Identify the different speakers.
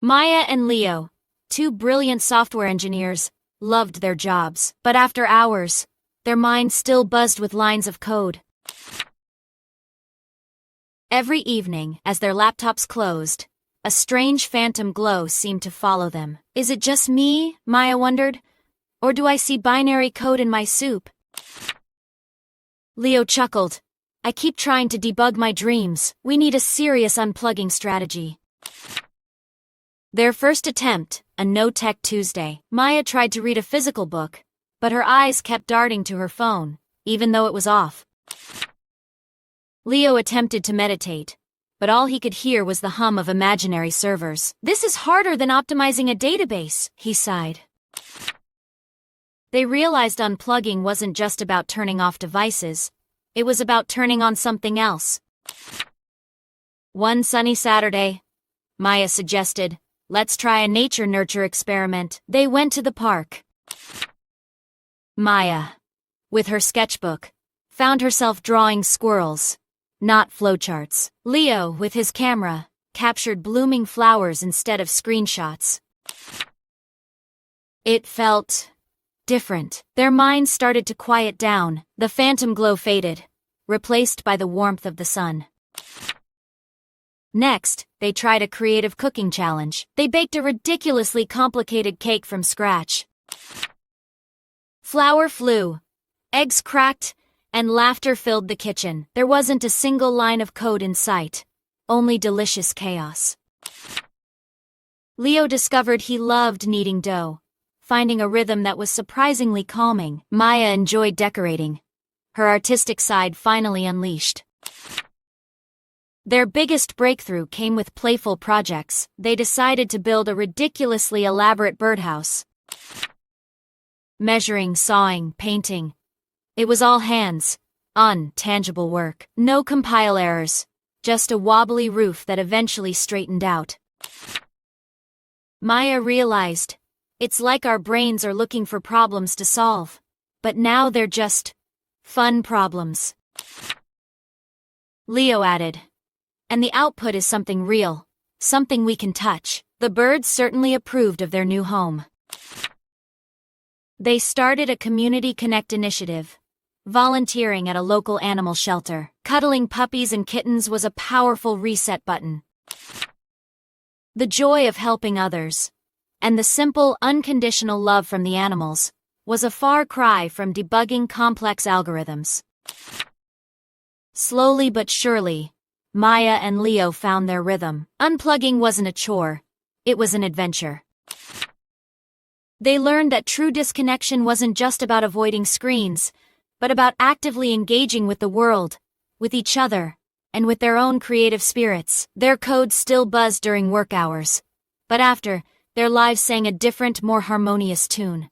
Speaker 1: Maya and Leo, two brilliant software engineers, loved their jobs, but after hours, their minds still buzzed with lines of code. Every evening, as their laptops closed, a strange phantom glow seemed to follow them. Is it just me, Maya wondered, or do I see binary code in my soup? Leo chuckled. I keep trying to debug my dreams. We need a serious unplugging strategy. Their first attempt, a no-tech Tuesday. Maya tried to read a physical book, but her eyes kept darting to her phone, even though it was off. Leo attempted to meditate, but all he could hear was the hum of imaginary servers. This is harder than optimizing a database, he sighed. They realized unplugging wasn't just about turning off devices, it was about turning on something else. One sunny Saturday, Maya suggested, let's try a nature-nurture experiment. They went to the park. Maya, with her sketchbook, found herself drawing squirrels, not flowcharts. Leo, with his camera, captured blooming flowers instead of screenshots. It felt different. Their minds started to quiet down. The phantom glow faded, replaced by the warmth of the sun. Next, they tried a creative cooking challenge. They baked a ridiculously complicated cake from scratch. Flour flew, eggs cracked, and laughter filled the kitchen. There wasn't a single line of code in sight, only delicious chaos. Leo discovered he loved kneading dough, finding a rhythm that was surprisingly calming. Maya enjoyed decorating, her artistic side finally unleashed. Their biggest breakthrough came with playful projects. They decided to build a ridiculously elaborate birdhouse. Measuring, sawing, painting. It was all hands, tangible work. No compile errors, just a wobbly roof that eventually straightened out. Maya realized, it's like our brains are looking for problems to solve, but now they're just fun problems. Leo added, and the output is something real, something we can touch. The birds certainly approved of their new home. They started a Community Connect initiative, volunteering at a local animal shelter. Cuddling puppies and kittens was a powerful reset button. The joy of helping others, and the simple, unconditional love from the animals, was a far cry from debugging complex algorithms. Slowly but surely, Maya and Leo found their rhythm. Unplugging wasn't a chore, it was an adventure. They learned that true disconnection wasn't just about avoiding screens, but about actively engaging with the world, with each other, and with their own creative spirits. Their code still buzzed during work hours, but after, their lives sang a different, more harmonious tune.